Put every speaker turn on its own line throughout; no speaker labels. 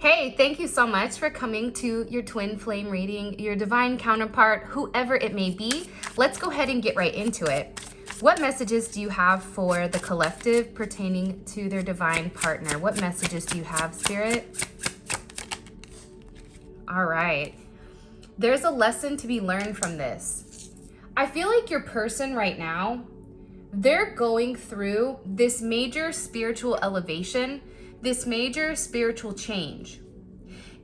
Hey, thank you so much for coming to your twin flame reading, your divine counterpart, whoever it may be. Let's go ahead and get right into it. What messages do you have for the collective pertaining to their divine partner? What messages do you have, Spirit? All right. There's a lesson to be learned from this. I feel like your person right now, they're going through this major spiritual elevation, this major spiritual change.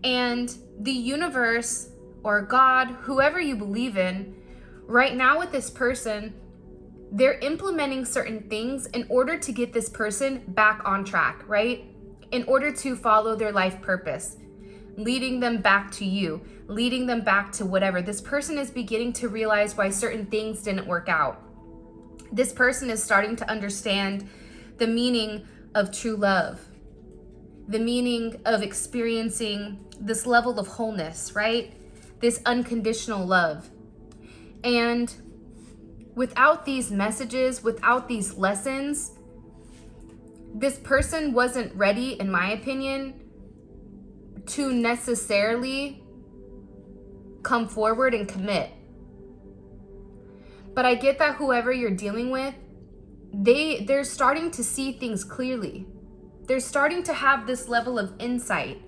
And the universe or God, whoever you believe in, right now with this person, they're implementing certain things in order to get this person back on track, right? In order to follow their life purpose, leading them back to you, leading them back to whatever. This person is beginning to realize why certain things didn't work out. This person is starting to understand the meaning of true love, the meaning of experiencing this level of wholeness, right? This unconditional love. And without these messages, without these lessons, this person wasn't ready, in my opinion, to necessarily come forward and commit. But I get that whoever you're dealing with, they're starting to see things clearly. They're starting to have this level of insight,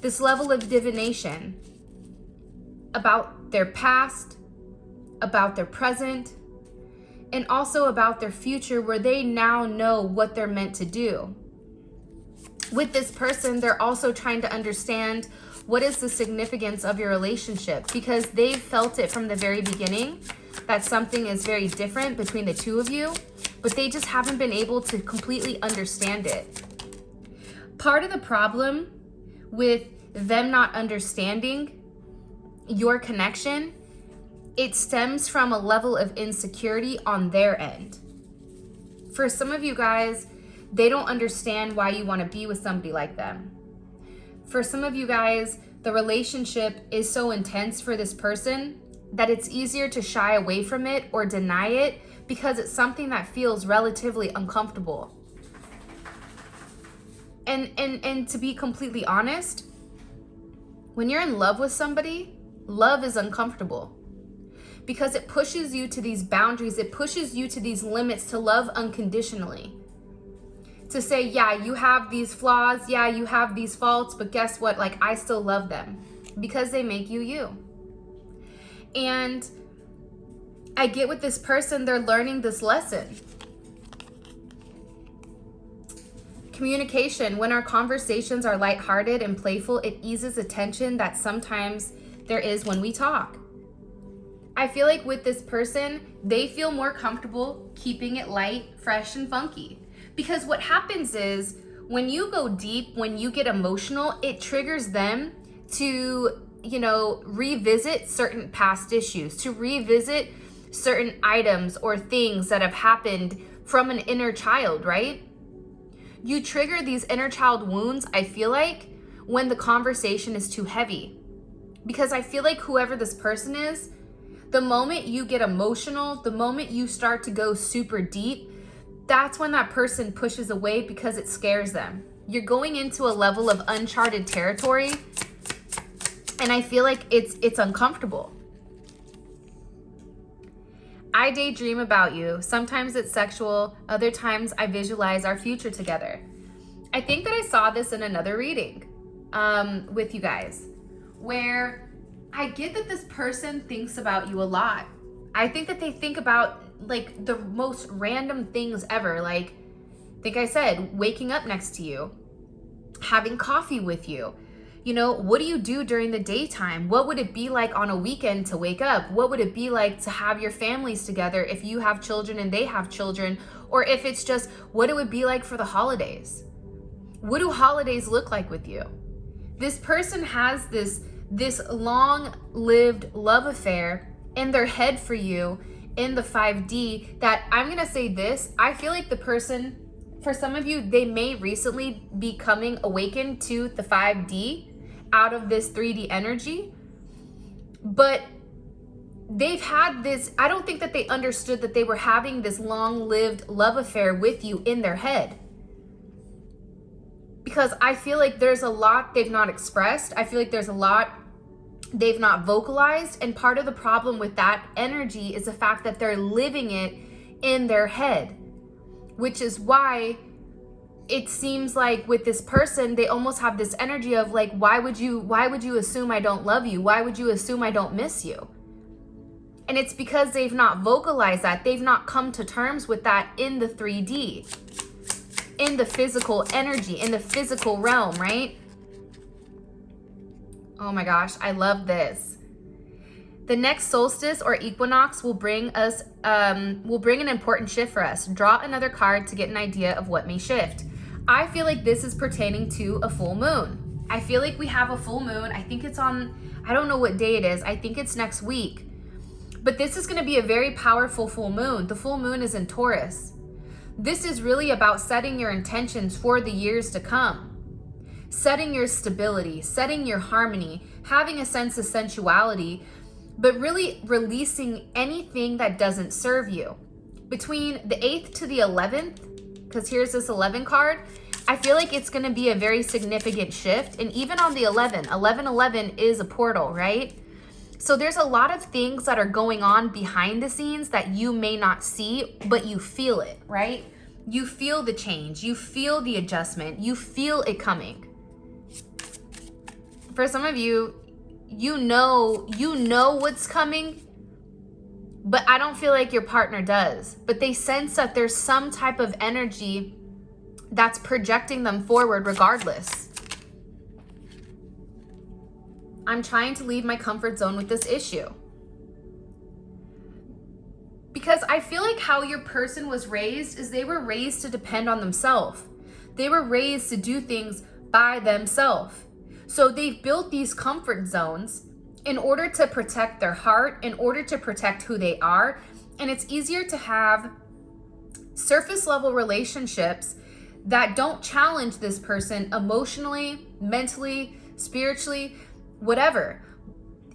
this level of divination about their past, about their present, and also about their future, where they now know what they're meant to do. With this person, they're also trying to understand what is the significance of your relationship, because they've felt it from the very beginning that something is very different between the two of you, but they just haven't been able to completely understand it. Part of the problem with them not understanding your connection, it stems from a level of insecurity on their end. For some of you guys, they don't understand why you want to be with somebody like them. For some of you guys, the relationship is so intense for this person that it's easier to shy away from it or deny it because it's something that feels relatively uncomfortable. And to be completely honest, when you're in love with somebody, love is uncomfortable because it pushes you to these boundaries. It pushes you to these limits to love unconditionally. To say, yeah, you have these flaws, yeah, you have these faults, but guess what? Like, I still love them because they make you you. And I get with this person, they're learning this lesson. Communication, when our conversations are lighthearted and playful, it eases the tension that sometimes there is when we talk. I feel like with this person, they feel more comfortable keeping it light, fresh, and funky. Because what happens is when you go deep, when you get emotional, it triggers them to, revisit certain past issues, to revisit certain items or things that have happened from an inner child, right? You trigger these inner child wounds, I feel like, when the conversation is too heavy. Because I feel like whoever this person is, the moment you get emotional, the moment you start to go super deep, that's when that person pushes away because it scares them. You're going into a level of uncharted territory, and I feel like it's uncomfortable. I daydream about you. Sometimes it's sexual. Other times I visualize our future together. I think that I saw this in another reading with you guys, where I get that this person thinks about you a lot. I think that they think about like the most random things ever. Like, I think I said, waking up next to you, having coffee with you. What do you do during the daytime? What would it be like on a weekend to wake up? What would it be like to have your families together if you have children and they have children? Or if it's just what it would be like for the holidays. What do holidays look like with you? This person has this long-lived love affair in their head for you in the 5D that I'm going to say this. I feel like the person, for some of you, they may recently be coming awakened to the 5D out of this 3D energy, but they've had this, I don't think that they understood that they were having this long-lived love affair with you in their head. because I feel like there's a lot they've not expressed. I feel like there's a lot they've not vocalized. And part of the problem with that energy is the fact that they're living it in their head, which is why it seems like with this person, they almost have this energy of like, why would you assume I don't love you? Why would you assume I don't miss you? And it's because they've not vocalized that. They've not come to terms with that in the 3D, in the physical energy, in the physical realm, right? Oh my gosh, I love this. The next solstice or equinox will bring an important shift for us. Draw another card to get an idea of what may shift. I feel like this is pertaining to a full moon. I feel like we have a full moon. I think it's on, I don't know what day it is. I think it's next week. But this is going to be a very powerful full moon. The full moon is in Taurus. This is really about setting your intentions for the years to come. Setting your stability, setting your harmony, having a sense of sensuality, but really releasing anything that doesn't serve you. Between the 8th to the 11th, because here's this 11 card, I feel like it's going to be a very significant shift. And even on the 11 is a portal, right? So there's a lot of things that are going on behind the scenes that you may not see, but you feel it, right? You feel the change, you feel the adjustment, you feel it coming. For some of you, you know what's coming, but I don't feel like your partner does. But they sense that there's some type of energy that's projecting them forward regardless. I'm trying to leave my comfort zone with this issue. Because I feel like how your person was raised is they were raised to depend on themselves. They were raised to do things by themselves. So they've built these comfort zones in order to protect their heart, in order to protect who they are. And it's easier to have surface level relationships that don't challenge this person emotionally, mentally, spiritually, whatever.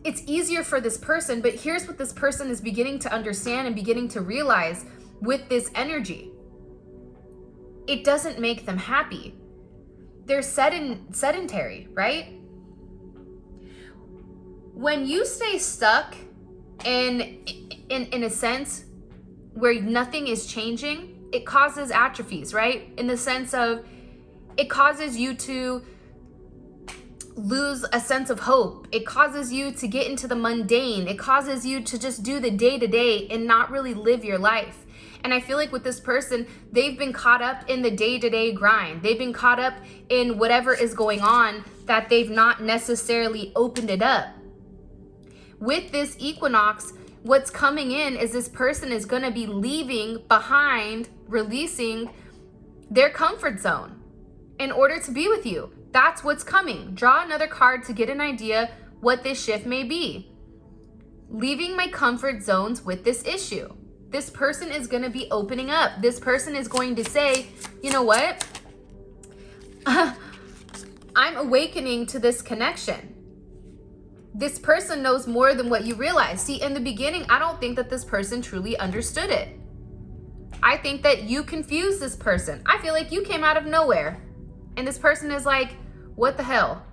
It's easier for this person, but here's what this person is beginning to understand and beginning to realize with this energy. It doesn't make them happy. They're sedentary, right? When you stay stuck in a sense where nothing is changing, it causes atrophies, right? In the sense of it causes you to lose a sense of hope. It causes you to get into the mundane. It causes you to just do the day-to-day and not really live your life. And I feel like with this person, they've been caught up in the day-to-day grind. They've been caught up in whatever is going on that they've not necessarily opened it up. With this equinox, what's coming in is this person is going to be leaving behind, releasing their comfort zone in order to be with you. That's what's coming. Draw another card to get an idea what this shift may be. Leaving my comfort zones with this issue. This person is going to be opening up. This person is going to say, you know what? I'm awakening to this connection. This person knows more than what you realize. See, in the beginning, I don't think that this person truly understood it. I think that you confused this person. I feel like you came out of nowhere. And this person is like, what the hell?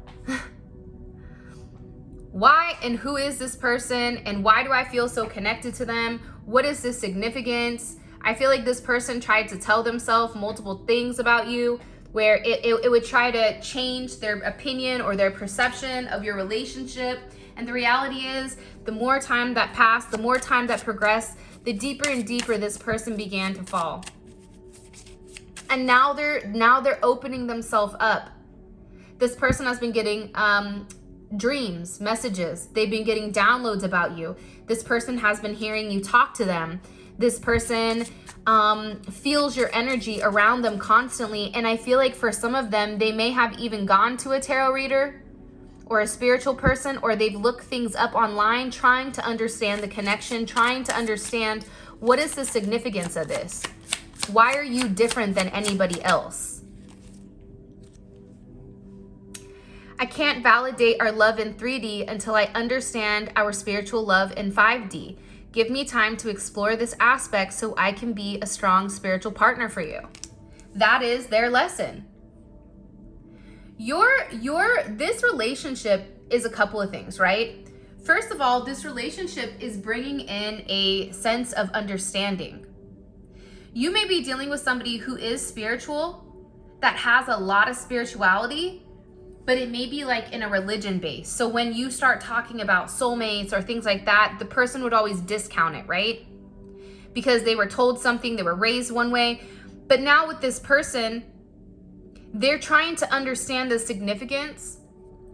Why and who is this person? And why do I feel so connected to them? What is this significance? I feel like this person tried to tell themselves multiple things about you where it would try to change their opinion or their perception of your relationship. And the reality is, the more time that passed, the more time that progressed, the deeper and deeper this person began to fall. And now they're opening themselves up. This person has been getting dreams, messages. They've been getting downloads about you. This person has been hearing you talk to them. This person feels your energy around them constantly. And I feel like for some of them, they may have even gone to a tarot reader or a spiritual person, or they've looked things up online, trying to understand the connection, trying to understand what is the significance of this. Why are you different than anybody else? I can't validate our love in 3D until I understand our spiritual love in 5D. Give me time to explore this aspect so I can be a strong spiritual partner for you. That is their lesson. This relationship is a couple of things, right? First of all, this relationship is bringing in a sense of understanding. You may be dealing with somebody who is spiritual, that has a lot of spirituality, but it may be like in a religion base. So when you start talking about soulmates or things like that, the person would always discount it, right? Because they were told something, they were raised one way. But now with this person, they're trying to understand the significance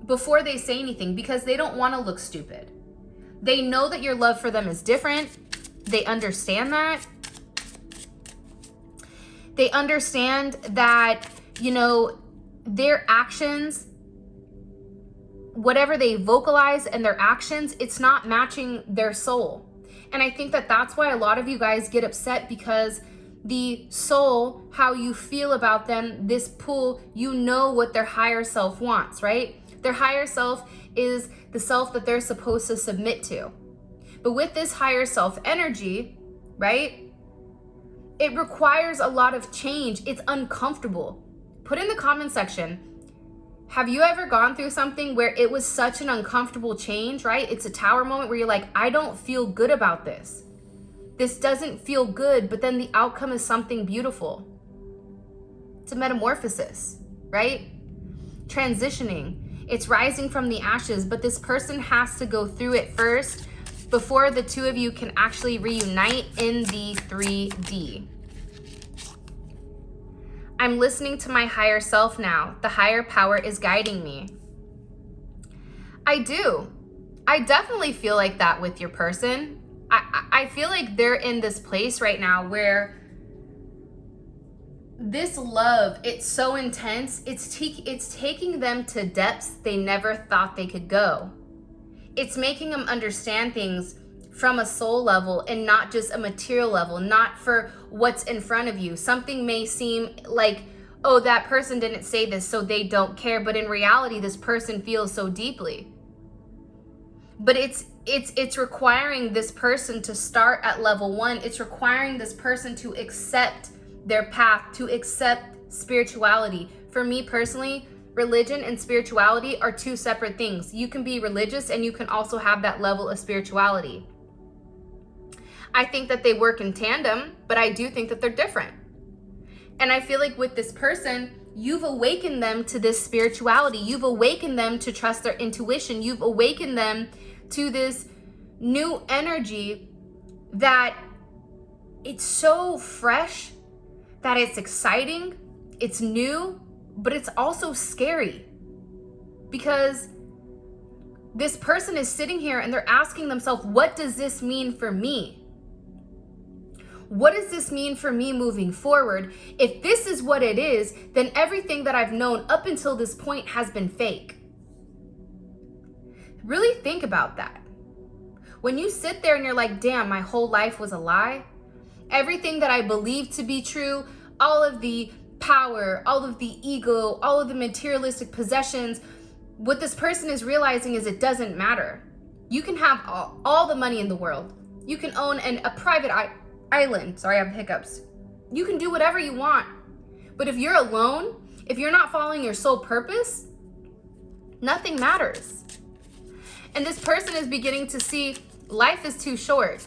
before they say anything, because they don't want to look stupid. They know that your love for them is different. They understand that. They understand that, their actions, whatever they vocalize and their actions, it's not matching their soul. And I think that that's why a lot of you guys get upset, because the soul, how you feel about them, this pull, what their higher self wants, right? Their higher self is the self that they're supposed to submit to. But with this higher self energy, right, it requires a lot of change. It's uncomfortable. Put in the comment section, have you ever gone through something where it was such an uncomfortable change, right? It's a tower moment where you're like, I don't feel good about this. This doesn't feel good, but then the outcome is something beautiful. It's a metamorphosis, right? Transitioning. It's rising from the ashes, but this person has to go through it first before the two of you can actually reunite in the 3D. I'm listening to my higher self now. The higher power is guiding me. I do. I definitely feel like that with your person. I feel like they're in this place right now where this love, it's so intense. It's taking them to depths they never thought they could go. It's making them understand things from a soul level and not just a material level, not for what's in front of you. Something may seem like, oh, that person didn't say this, so they don't care. But in reality, this person feels so deeply. But it's requiring this person to start at level 1. It's requiring this person to accept their path, to accept spirituality. For me personally, religion and spirituality are two separate things. You can be religious and you can also have that level of spirituality. I think that they work in tandem, but I do think that they're different. And I feel like with this person, you've awakened them to this spirituality. You've awakened them to trust their intuition. You've awakened them to this new energy that it's so fresh, that it's exciting, it's new, but it's also scary. Because this person is sitting here and they're asking themselves, what does this mean for me? What does this mean for me moving forward? If this is what it is, then everything that I've known up until this point has been fake. Really think about that. When you sit there and you're like, damn, my whole life was a lie. Everything that I believed to be true, all of the power, all of the ego, all of the materialistic possessions, what this person is realizing is it doesn't matter. You can have all the money in the world. You can own a private island. Sorry, I have hiccups. You can do whatever you want. But if you're alone, if you're not following your soul purpose, nothing matters. And this person is beginning to see life is too short.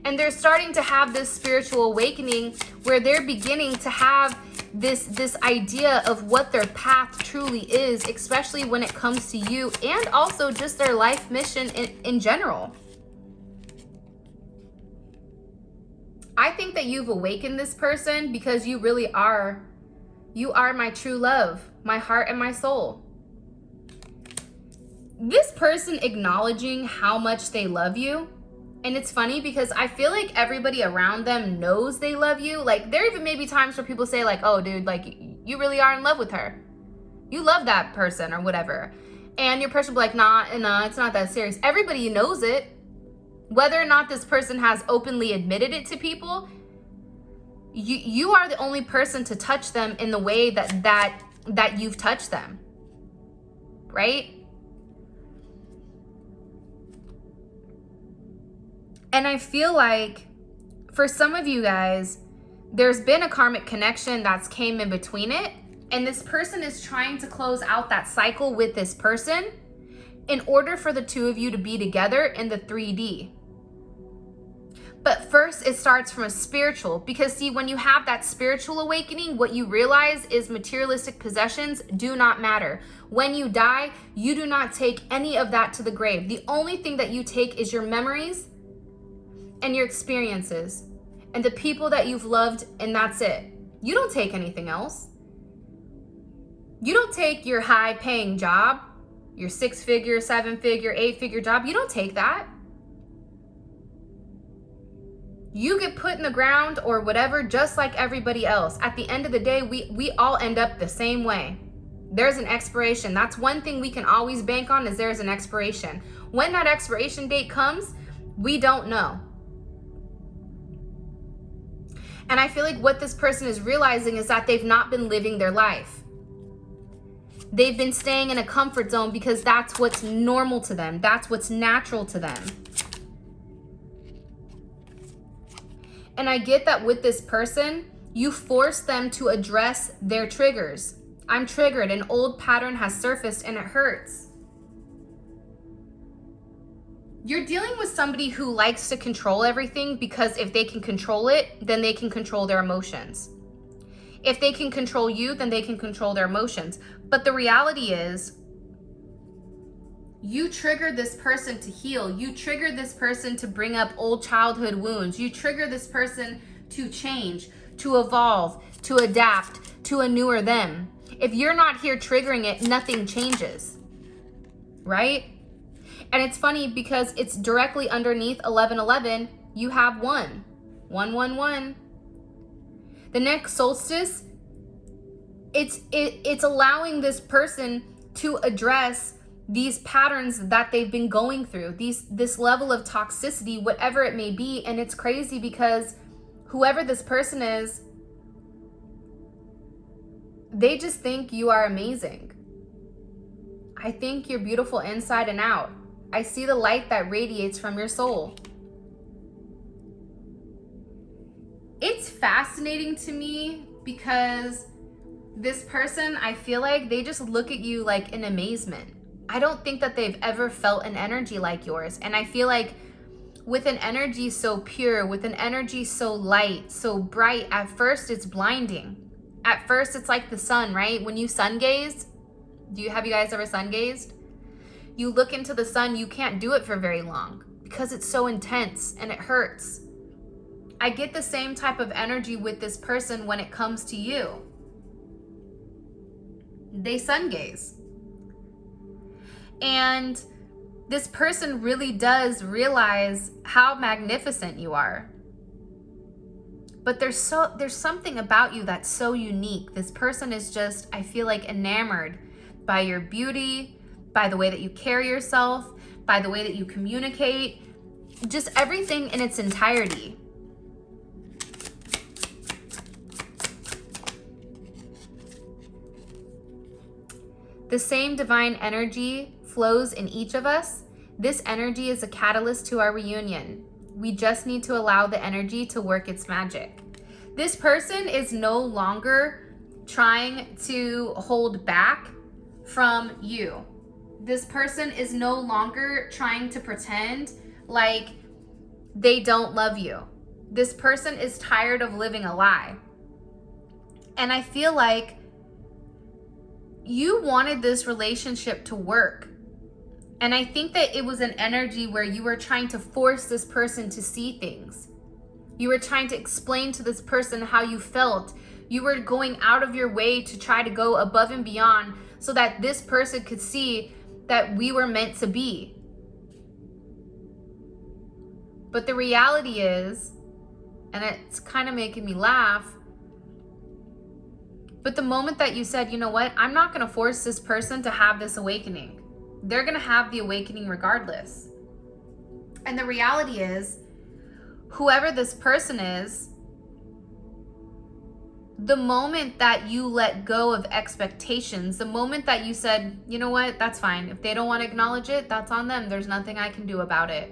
And they're starting to have this spiritual awakening where they're beginning to have this idea of what their path truly is, especially when it comes to you and also just their life mission in general. I think that you've awakened this person because you really are. You are my true love, my heart and my soul. This person acknowledging how much they love you. And it's funny because I feel like everybody around them knows they love you. Like there even may be times where people say like, oh dude, like you really are in love with her. You love that person or whatever. And your person will be like, nah, it's not that serious. Everybody knows it. Whether or not this person has openly admitted it to people, you are the only person to touch them in the way that you've touched them. Right? And I feel like for some of you guys, there's been a karmic connection that's came in between it. And this person is trying to close out that cycle with this person in order for the two of you to be together in the 3D. But first, it starts from a spiritual, because see, when you have that spiritual awakening, what you realize is materialistic possessions do not matter. When you die, you do not take any of that to the grave. The only thing that you take is your memories and your experiences and the people that you've loved, and that's it. You don't take anything else. You don't take your high-paying job, your 6-figure, 7-figure, 8-figure job. You don't take that. You get put in the ground or whatever, just like everybody else. At the end of the day, we all end up the same way. There's an expiration. That's one thing we can always bank on, is there's an expiration. When that expiration date comes, we don't know. And I feel like what this person is realizing is that they've not been living their life. They've been staying in a comfort zone because that's what's normal to them. That's what's natural to them. And I get that with this person, you force them to address their triggers. I'm triggered, an old pattern has surfaced and it hurts. You're dealing with somebody who likes to control everything, because if they can control it, then they can control their emotions. If they can control you, then they can control their emotions. But the reality is, you trigger this person to heal. You trigger this person to bring up old childhood wounds. You trigger this person to change, to evolve, to adapt to a newer them. If you're not here triggering it, nothing changes, right? And it's funny because it's directly underneath 1111. You have 111. The next solstice, it's allowing this person to address these patterns that they've been going through, this level of toxicity, whatever it may be. And it's crazy because whoever this person is, they just think you are amazing. I think you're beautiful inside and out. I see the light that radiates from your soul. It's fascinating to me because this person, I feel like they just look at you like in amazement. I don't think that they've ever felt an energy like yours. And I feel like with an energy so pure, with an energy so light, so bright, at first it's blinding. At first it's like the sun, right? When you sun gaze, have you guys ever sun gazed? You look into the sun, you can't do it for very long because it's so intense and it hurts. I get the same type of energy with this person when it comes to you. They sun gaze. And this person really does realize how magnificent you are. But there's something about you that's so unique. This person is just, I feel like, enamored by your beauty, by the way that you carry yourself, by the way that you communicate, just everything in its entirety. The same divine energy flows in each of us. This energy is a catalyst to our reunion. We just need to allow the energy to work its magic. This person is no longer trying to hold back from you. This person is no longer trying to pretend like they don't love you. This person is tired of living a lie. And I feel like you wanted this relationship to work. And I think that it was an energy where you were trying to force this person to see things. You were trying to explain to this person how you felt. You were going out of your way to try to go above and beyond so that this person could see that we were meant to be. But the reality is, and it's kind of making me laugh, but the moment that you said, you know what, I'm not going to force this person to have this awakening. They're going to have the awakening regardless. And the reality is, whoever this person is, the moment that you let go of expectations, the moment that you said, you know what, that's fine. If they don't want to acknowledge it, that's on them. There's nothing I can do about it.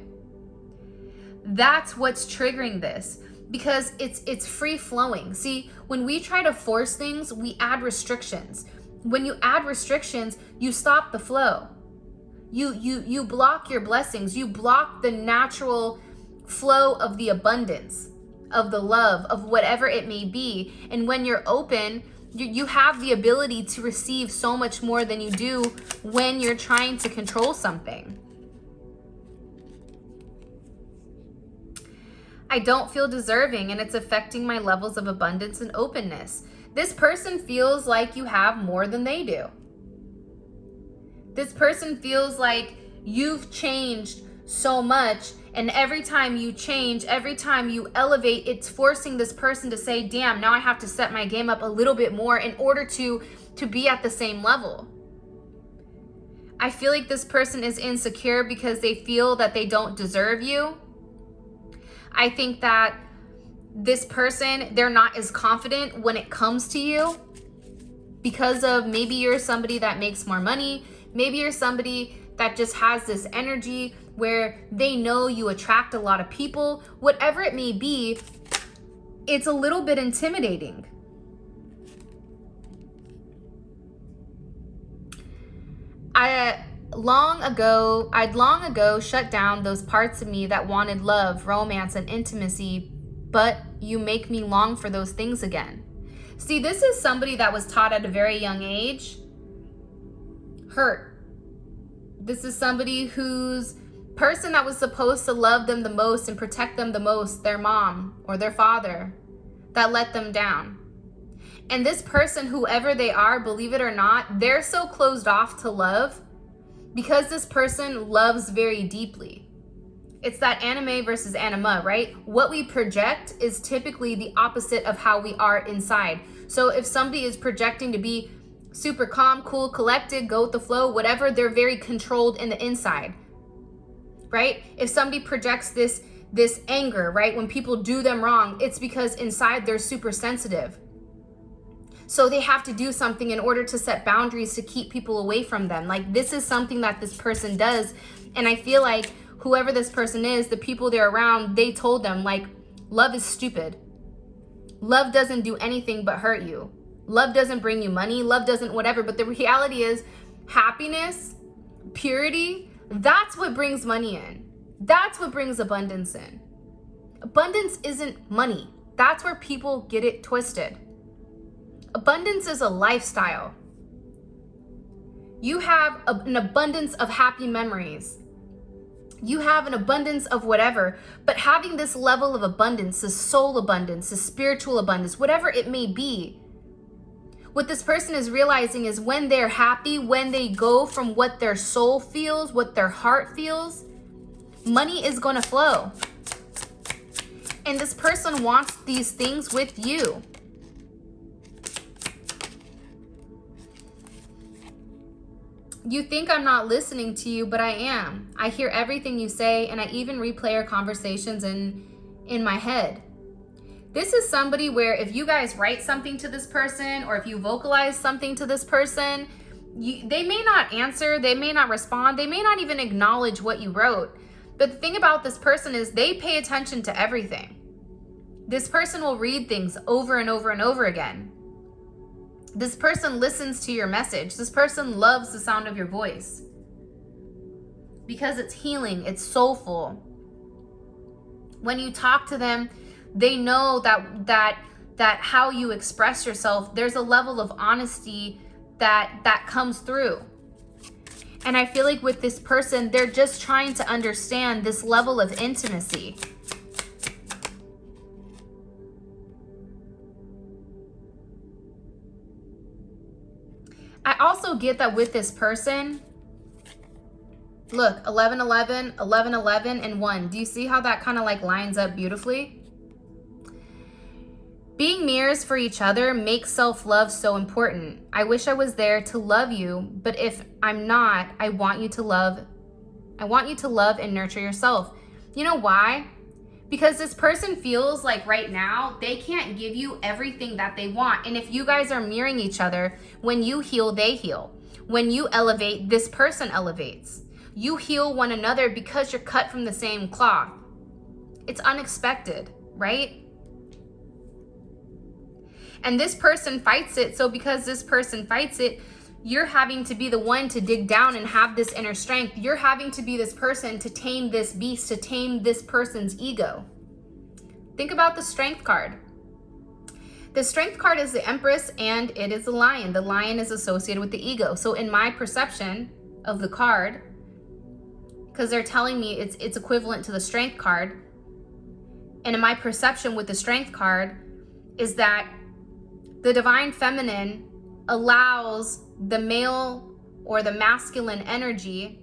That's what's triggering this. because it's free flowing. See, when we try to force things, we add restrictions. When you add restrictions, you stop the flow. You block your blessings. You block the natural flow of the abundance, of the love, of whatever it may be. And when you're open, you have the ability to receive so much more than you do when you're trying to control something. I don't feel deserving, and it's affecting my levels of abundance and openness. This person feels like you have more than they do. This person feels like you've changed so much, and every time you change, every time you elevate, it's forcing this person to say, damn, now I have to set my game up a little bit more in order to be at the same level. I feel like this person is insecure because they feel that they don't deserve you. I think that this person, they're not as confident when it comes to you because of maybe you're somebody that makes more money. Maybe you're somebody that just has this energy where they know you attract a lot of people. Whatever it may be, it's a little bit intimidating. I'd long ago shut down those parts of me that wanted love, romance, and intimacy, but you make me long for those things again. See, this is somebody that was taught at a very young age, hurt. This is somebody whose person that was supposed to love them the most and protect them the most, their mom or their father, that let them down. And this person, whoever they are, believe it or not, they're so closed off to love because this person loves very deeply. It's that anime versus anima, right? What we project is typically the opposite of how we are inside. So if somebody is projecting to be super calm, cool, collected, go with the flow, whatever, they're very controlled in the inside, right? If somebody projects this anger, right? When people do them wrong, it's because inside they're super sensitive. So they have to do something in order to set boundaries to keep people away from them. Like, this is something that this person does. And I feel like whoever this person is, the people they're around, they told them, like, love is stupid. Love doesn't do anything but hurt you. Love doesn't bring you money. Love doesn't whatever. But the reality is happiness, purity, that's what brings money in. That's what brings abundance in. Abundance isn't money. That's where people get it twisted. Abundance is a lifestyle. You have an abundance of happy memories. You have an abundance of whatever, but having this level of abundance, this soul abundance, this spiritual abundance, whatever it may be, what this person is realizing is when they're happy, when they go from what their soul feels, what their heart feels, money is going to flow. And this person wants these things with you. You think I'm not listening to you, but I am. I hear everything you say, and I even replay our conversations in my head. This is somebody where if you guys write something to this person, or if you vocalize something to this person, they may not answer, they may not respond, they may not even acknowledge what you wrote. But the thing about this person is they pay attention to everything. This person will read things over and over and over again. This person listens to your message. This person loves the sound of your voice because it's healing, it's soulful. When you talk to them, they know that how you express yourself, there's a level of honesty that comes through. And I feel like with this person, they're just trying to understand this level of intimacy. I also get that with this person, look, 11, 11, 11, 11, and 1. Do you see how that kind of like lines up beautifully? Being mirrors for each other makes self-love so important. I wish I was there to love you, but if I'm not, I want you to love and nurture yourself. You know why? Because this person feels like right now they can't give you everything that they want. And if you guys are mirroring each other, when you heal, they heal. When you elevate, this person elevates. You heal one another because you're cut from the same cloth. It's unexpected, right? And this person fights it. So because this person fights it, you're having to be the one to dig down and have this inner strength. You're having to be this person to tame this beast, to tame this person's ego. Think about the Strength card. The Strength card is the Empress and it is a lion. The lion is associated with the ego. So in my perception of the card, because they're telling me it's equivalent to the Strength card, and in my perception with the Strength card is that the divine feminine allows the male or the masculine energy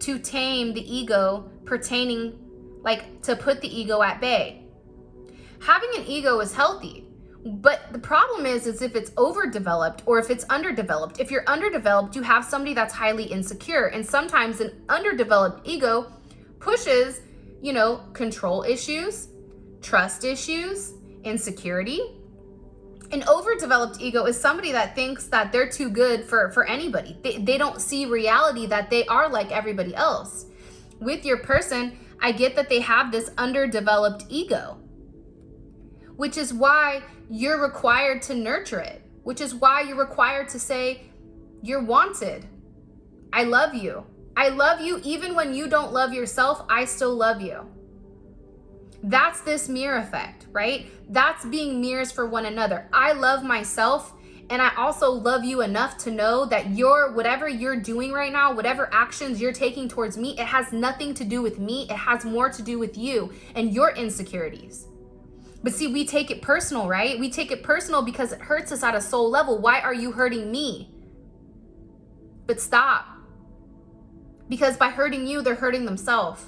to tame the ego, pertaining, like, to put the ego at bay. Having an ego is healthy, but the problem is if it's overdeveloped or if it's underdeveloped. If you're underdeveloped, you have somebody that's highly insecure, and sometimes an underdeveloped ego pushes, you know, control issues, trust issues, insecurity. An overdeveloped ego is somebody that thinks that they're too good for anybody. They don't see reality that they are like everybody else. With your person, I get that they have this underdeveloped ego, which is why you're required to nurture it, which is why you're required to say, you're wanted. I love you. I love you even when you don't love yourself. I still love you. That's this mirror effect, right? That's being mirrors for one another. I love myself, and I also love you enough to know that whatever you're doing right now, whatever actions you're taking towards me, it has nothing to do with me. It has more to do with you and your insecurities. But see, we take it personal, right? We take it personal because it hurts us at a soul level. Why are you hurting me? But stop. Because by hurting you, they're hurting themselves.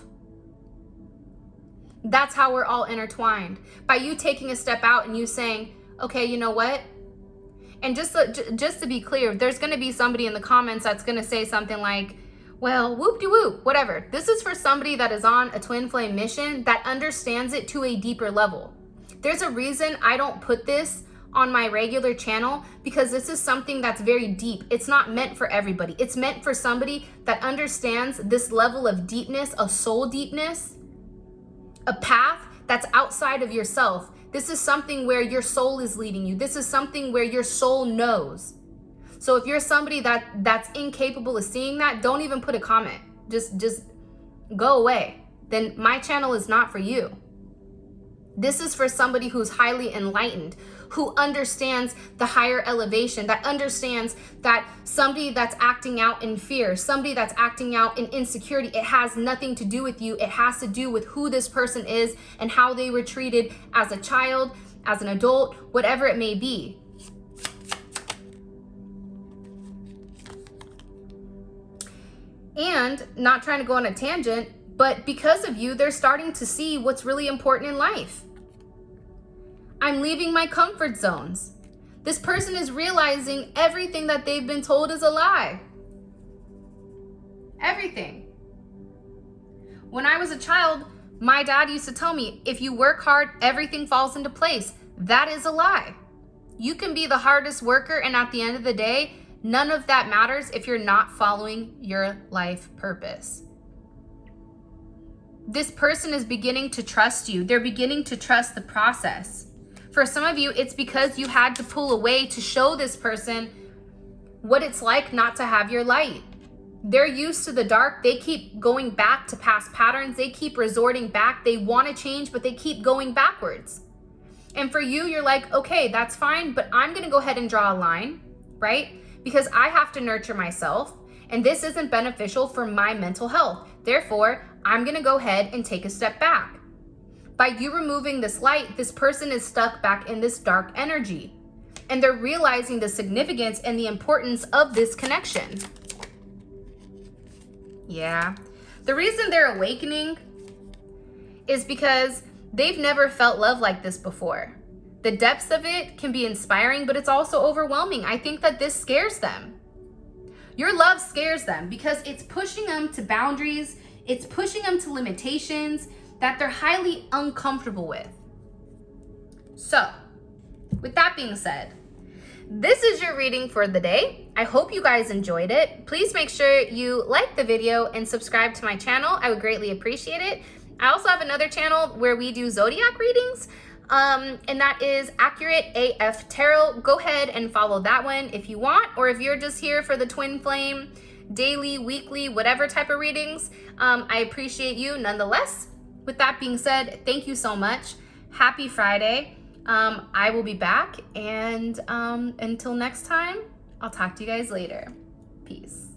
That's how we're all intertwined. By you taking a step out and you saying, okay, you know what? And just to be clear, there's going to be somebody in the comments that's going to say something like, well, whoop-de-whoop, whatever. This is for somebody that is on a twin flame mission that understands it to a deeper level. There's a reason I don't put this on my regular channel, because this is something that's very deep. It's not meant for everybody. It's meant for somebody that understands this level of deepness, a soul deepness, a path that's outside of yourself. This is something where your soul is leading you. This is something where your soul knows. So if you're somebody that's incapable of seeing that, don't even put a comment. Just go away. Then my channel is not for you. This is for somebody who's highly enlightened, who understands the higher elevation, that understands that somebody that's acting out in fear, somebody that's acting out in insecurity, it has nothing to do with you. It has to do with who this person is and how they were treated as a child, as an adult, whatever it may be. And not trying to go on a tangent, but because of you, they're starting to see what's really important in life. I'm leaving my comfort zones. This person is realizing everything that they've been told is a lie. Everything. When I was a child, my dad used to tell me, if you work hard, everything falls into place. That is a lie. You can be the hardest worker, and at the end of the day, none of that matters if you're not following your life purpose. This person is beginning to trust you. They're beginning to trust the process. For some of you, it's because you had to pull away to show this person what it's like not to have your light. They're used to the dark. They keep going back to past patterns. They keep resorting back. They want to change, but they keep going backwards. And for you, you're like, okay, that's fine, but I'm going to go ahead and draw a line, right? Because I have to nurture myself, and this isn't beneficial for my mental health. Therefore, I'm going to go ahead and take a step back. By you removing this light, this person is stuck back in this dark energy, and they're realizing the significance and the importance of this connection. Yeah. The reason they're awakening is because they've never felt love like this before. The depths of it can be inspiring, but it's also overwhelming. I think that this scares them. Your love scares them because it's pushing them to boundaries. It's pushing them to limitations that they're highly uncomfortable with. So, with that being said, this is your reading for the day. I hope you guys enjoyed it. Please make sure you like the video and subscribe to my channel. I would greatly appreciate it. I also have another channel where we do zodiac readings. And that is Accurate AF Tarot. Go ahead and follow that one if you want, or if you're just here for the twin flame, daily, weekly, whatever type of readings, I appreciate you nonetheless. With that being said, thank you so much. Happy Friday. I will be back, and until next time, I'll talk to you guys later. Peace.